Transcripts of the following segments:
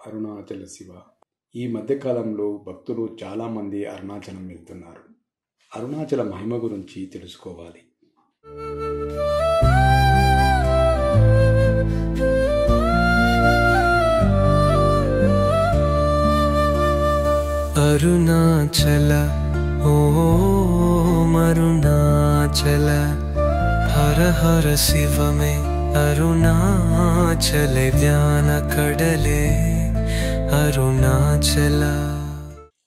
అరుణాచల శివ. ఈ మధ్యకాలంలో భక్తులు చాలామంది అరుణాచలం వెళ్తున్నారు. అరుణాచల మహిమ గురించి తెలుసుకోవాలి. అరుణాచల ఓం అరుణాచల హర హర శివమే అరుణాచలే ధ్యాన కడలే అరుణాచల.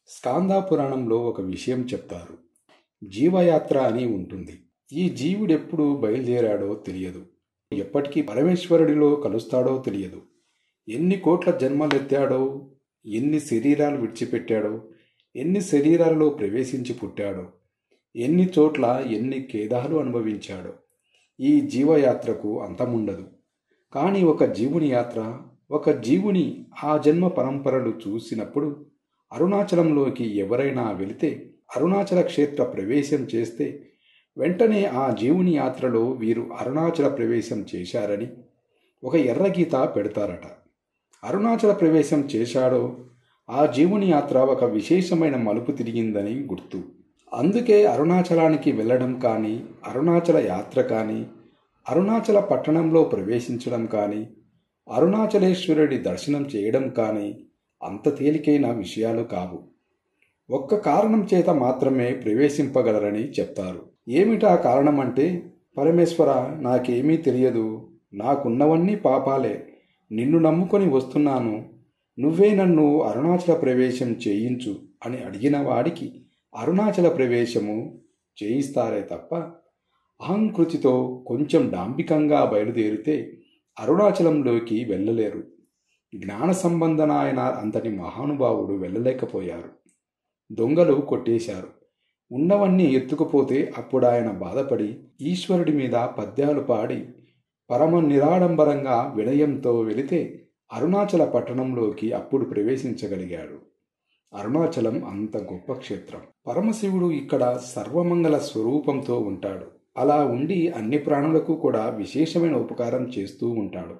స్కాంద పురాణంలో ఒక విషయం చెప్తారు. జీవయాత్ర అని ఉంటుంది. ఈ జీవుడెప్పుడు బయలుదేరాడో తెలియదు. ఎప్పటికీ పరమేశ్వరుడిలో కలుస్తాడో తెలియదు. ఎన్ని కోట్ల జన్మలెత్తాడో, ఎన్ని శరీరాలు విడిచిపెట్టాడో, ఎన్ని శరీరాలలో ప్రవేశించి పుట్టాడో, ఎన్ని చోట్ల ఎన్ని ఖేదాలు అనుభవించాడో. ఈ జీవయాత్రకు అంతముండదు. కానీ ఒక జీవుని యాత్ర, ఒక జీవుని ఆ జన్మ పరంపరలు చూసినప్పుడు అరుణాచలంలోకి ఎవరైనా వెళితే, అరుణాచల క్షేత్ర ప్రవేశం చేస్తే వెంటనే ఆ జీవుని యాత్రలో వీరు అరుణాచల ప్రవేశం చేశారని ఒక ఎర్రగీత పెడతారట. అరుణాచల ప్రవేశం చేశాడో ఆ జీవుని యాత్ర ఒక విశేషమైన మలుపు తిరిగిందని గుర్తు. అందుకే అరుణాచలానికి వెళ్ళడం కానీ, అరుణాచల యాత్ర కానీ, అరుణాచల పట్టణంలో ప్రవేశించడం కానీ, అరుణాచలేశ్వరుడి దర్శనం చేయడం కానీ అంత తేలికైన విషయాలు కావు. ఒక్క కారణం చేత మాత్రమే ప్రవేశింపగలరని చెప్తారు. ఏమిటా కారణం అంటే, పరమేశ్వర, నాకేమీ తెలియదు, నాకున్నవన్నీ పాపాలే, నిన్ను నమ్ముకొని వస్తున్నాను, నువ్వే నన్ను అరుణాచల ప్రవేశం చేయించు అని అడిగిన వాడికి అరుణాచల ప్రవేశము చేయిస్తారే తప్ప అహంకృతితో కొంచెం డాంబికంగా బయలుదేరితే అరుణాచలంలోకి వెళ్ళలేరు. జ్ఞాన సంబంధనాయన అంతటి మహానుభావుడు వెళ్ళలేకపోయారు. దొంగలు కొట్టేశారు. ఉన్నవన్నీ ఎత్తుకుపోతే అప్పుడు ఆయన బాధపడి ఈశ్వరుడి మీద పద్యాలు పాడి పరమ నిరాడంబరంగా వినయంతో వెళితే అరుణాచల పట్టణంలోకి అప్పుడు ప్రవేశించగలిగాడు. అరుణాచలం అంత గొప్ప క్షేత్రం. పరమశివుడు ఇక్కడ సర్వమంగళ స్వరూపంతో ఉంటాడు. అలా ఉండి అన్ని ప్రాణులకు కూడా విశేషమైన ఉపకారం చేస్తూ ఉంటాడు.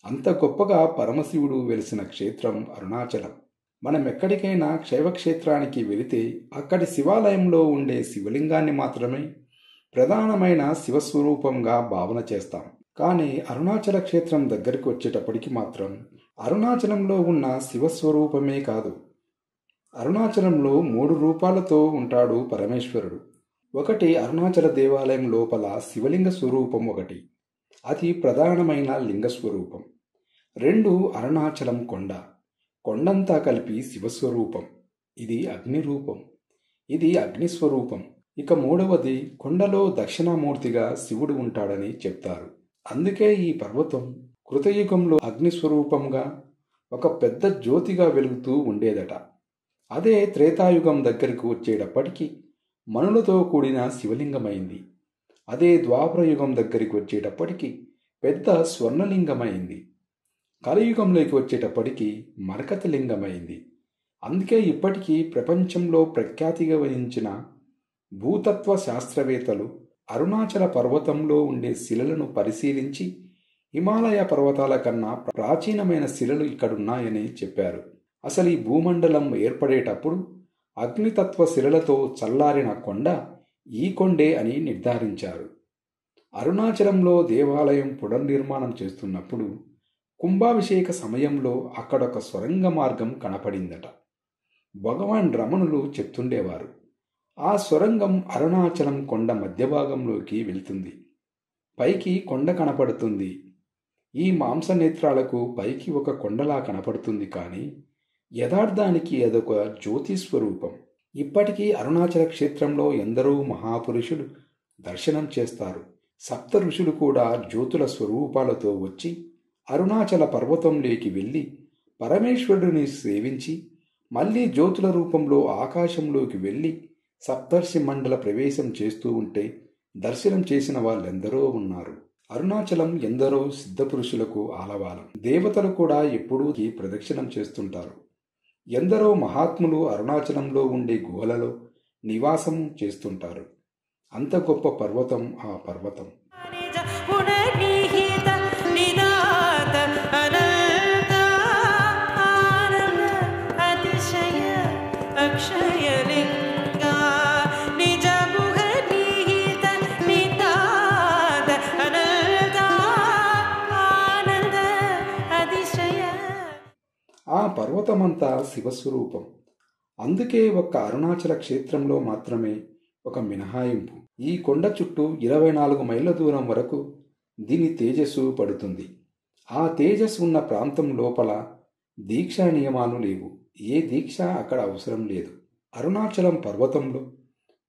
అంత గొప్పగా పరమశివుడు వెలిసిన క్షేత్రం అరుణాచలం. మనం ఎక్కడికైనా శైవక్షేత్రానికి వెళితే అక్కడి శివాలయంలో ఉండే శివలింగాన్ని మాత్రమే ప్రధానమైన శివస్వరూపంగా భావన చేస్తాం. కానీ అరుణాచల క్షేత్రం దగ్గరికి వచ్చేటప్పటికి మాత్రం అరుణాచలంలో ఉన్న శివస్వరూపమే కాదు, అరుణాచలంలో 3 రూపాలతో ఉంటాడు పరమేశ్వరుడు. ఒకటి అరుణాచల దేవాలయం లోపల శివలింగ స్వరూపం ఒకటి, అది ప్రధానమైన లింగస్వరూపం. 2 అరుణాచలం కొండ, కొండంతా కలిపి శివస్వరూపం, ఇది అగ్నిరూపం, ఇది అగ్నిస్వరూపం. ఇక 3వది కొండలో దక్షిణామూర్తిగా శివుడు ఉంటాడని చెప్తారు. అందుకే ఈ పర్వతం కృతయుగంలో అగ్నిస్వరూపంగా ఒక పెద్ద జ్యోతిగా వెలుగుతూ ఉండేదట. అదే త్రేతాయుగం దగ్గరికి వచ్చేటప్పటికి మనులతో కూడిన శివలింగమైంది. అదే ద్వాపరయుగం దగ్గరికి వచ్చేటప్పటికి పెద్ద స్వర్ణలింగమైంది. కలియుగంలోకి వచ్చేటప్పటికి మరకత లింగమైంది. అందుకే ఇప్పటికీ ప్రపంచంలో ప్రఖ్యాతిగా వహించిన భూతత్వ శాస్త్రవేత్తలు అరుణాచల పర్వతంలో ఉండే శిలలను పరిశీలించి హిమాలయ పర్వతాల కన్నా ప్రాచీనమైన శిలలు ఇక్కడున్నాయని చెప్పారు. అసలు ఈ భూమండలం ఏర్పడేటప్పుడు అగ్నితత్వ శిలలతో చల్లారిన కొండ ఈ కొండే అని నిర్ధారించారు. అరుణాచలంలో దేవాలయం పునర్నిర్మాణం చేస్తున్నప్పుడు కుంభాభిషేక సమయంలో అక్కడొక సొరంగ మార్గం కనపడిందట. భగవాన్ రమణులు చెప్తుండేవారు, ఆ సొరంగం అరుణాచలం కొండ మధ్య భాగంలోకి వెళ్తుంది. పైకి కొండ కనపడుతుంది. ఈ మాంసనేత్రాలకు పైకి ఒక కొండలా కనపడుతుంది, కానీ యథార్థానికి అదొక జ్యోతి స్వరూపం. ఇప్పటికీ అరుణాచల క్షేత్రంలో ఎందరో మహాపురుషులు దర్శనం చేస్తారు. సప్త ఋషులు కూడా జ్యోతుల స్వరూపాలతో వచ్చి అరుణాచల పర్వతంలోకి వెళ్ళి పరమేశ్వరుడిని సేవించి మళ్ళీ జ్యోతుల రూపంలో ఆకాశంలోకి వెళ్ళి సప్తర్షి మండల ప్రవేశం చేస్తూ ఉంటే దర్శనం చేసిన వాళ్ళెందరో ఉన్నారు. అరుణాచలం ఎందరో సిద్ధపురుషులకు ఆలవాలం. దేవతలు కూడా ఎప్పుడూ ఈ ప్రదక్షిణం చేస్తుంటారు. ఎందరో మహాత్ములు అరుణాచలంలో ఉండే గుహలలో నివాసం చేస్తుంటారు. అంత గొప్ప పర్వతం ఆ పర్వతం. ఆ పర్వతమంతా శివస్వరూపం. అందుకే ఒక్క అరుణాచల క్షేత్రంలో మాత్రమే ఒక మినహాయింపు. ఈ కొండ చుట్టూ 24 మైళ్ళ దూరం వరకు దీని తేజస్సు పడుతుంది. ఆ తేజస్సు ఉన్న ప్రాంతం లోపల దీక్షా నియమాలు లేవు. ఏ దీక్ష అక్కడ అవసరం లేదు. అరుణాచలం పర్వతంలో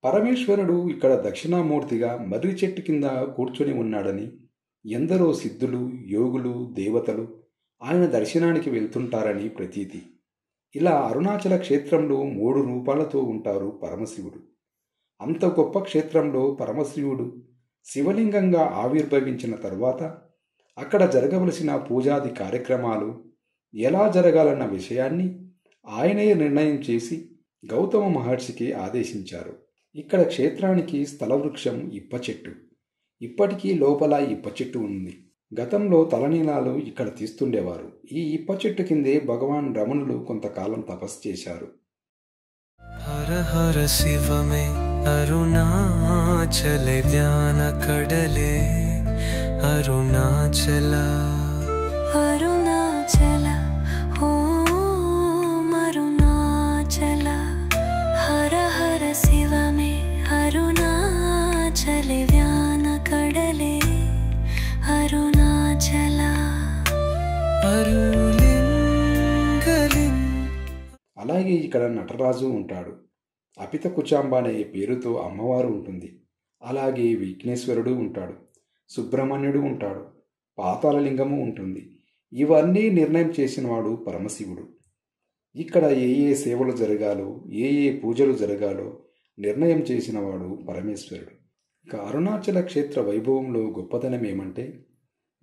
పరమేశ్వరుడు ఇక్కడ దక్షిణామూర్తిగా మర్రి చెట్టు కింద కూర్చొని ఉన్నాడని ఎందరో సిద్ధులు, యోగులు, దేవతలు ఆయన దర్శనానికి వెళ్తుంటారని ప్రతీతి. ఇలా అరుణాచల క్షేత్రంలో 3 రూపాలతో ఉంటారు పరమశివుడు. అంత గొప్ప క్షేత్రంలో పరమశివుడు శివలింగంగా ఆవిర్భవించిన తరువాత అక్కడ జరగవలసిన పూజాది కార్యక్రమాలు ఎలా జరగాలన్న విషయాన్ని ఆయనే నిర్ణయం చేసి గౌతమ మహర్షికి ఆదేశించారు. ఇక్కడ క్షేత్రానికి స్థలవృక్షం ఇప్ప చెట్టు. ఇప్పటికీ లోపల ఇప్ప చెట్టు ఉంది. గతంలో తలనీలాలు ఇక్కడ తీస్తుండేవారు. ఈ ఇప్ప చెట్టు కిందే భగవాన్ రమణులు కొంతకాలం తపస్సు చేశారు. హర హర శివమే అరుణాచలే ధ్యాన కడలే అరుణాచల అరుణాచల ఓం అరుణాచల హర హర శివమే అరుణాచలే ధ్యాన కడలే అరుణాచల అరులింగలిం. అలాగే ఇక్కడ నటరాజు ఉంటాడు. అపిత కుచాంబ అనే పేరుతో అమ్మవారు ఉంటుంది. అలాగే విఘ్నేశ్వరుడు ఉంటాడు. సుబ్రహ్మణ్యుడు ఉంటాడు. పాతాళలింగము ఉంటుంది. ఇవన్నీ నిర్ణయం చేసినవాడు పరమశివుడు. ఇక్కడ ఏ ఏ సేవలు జరగాలో, ఏ ఏ పూజలు జరగాలో నిర్ణయం చేసినవాడు పరమేశ్వరుడు. ఇక అరుణాచల క్షేత్ర వైభవంలో గొప్పతనం ఏమంటే,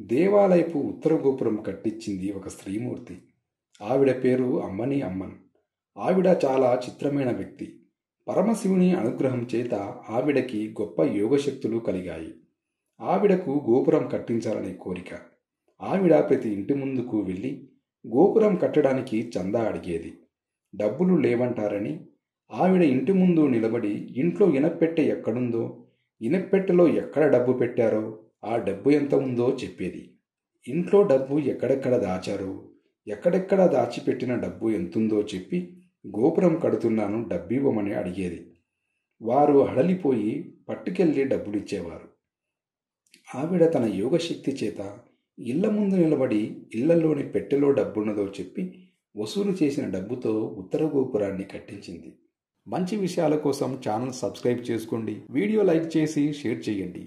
దేవాలయపు ఉత్తర గోపురం కట్టించింది ఒక స్త్రీమూర్తి. ఆవిడ పేరు అమ్మని అమ్మన్. ఆవిడ చాలా చిత్రమైన వ్యక్తి. పరమశివుని అనుగ్రహం చేత ఆవిడకి గొప్ప యోగశక్తులు కలిగాయి. ఆవిడకు గోపురం కట్టించాలనే కోరిక. ఆవిడ ప్రతి ఇంటి ముందుకు వెళ్ళి గోపురం కట్టడానికి చందా అడిగేది. డబ్బులు లేవంటారని ఆవిడ ఇంటి ముందు నిలబడి ఇంట్లో ఇనప్పెట్టె ఎక్కడుందో, ఇనప్పెట్టెలో ఎక్కడ డబ్బు పెట్టారో, ఆ డబ్బు ఎంత ఉందో చెప్పేది. ఇంట్లో డబ్బు ఎక్కడెక్కడ దాచారో, ఎక్కడెక్కడ దాచిపెట్టిన డబ్బు ఎంతుందో చెప్పి గోపురం కడుతున్నాను డబ్బివ్వమని అడిగేది. వారు హడలిపోయి పట్టుకెళ్ళి డబ్బులిచ్చేవారు. ఆవిడ తన యోగశక్తి చేత ఇళ్ల ముందు నిలబడి ఇళ్లలోని పెట్టెలో డబ్బున్నదో చెప్పి వసూలు చేసిన డబ్బుతో ఉత్తర గోపురాన్ని కట్టించింది. మంచి విషయాల కోసం ఛానల్ సబ్స్క్రైబ్ చేసుకోండి. వీడియో లైక్ చేసి షేర్ చేయండి.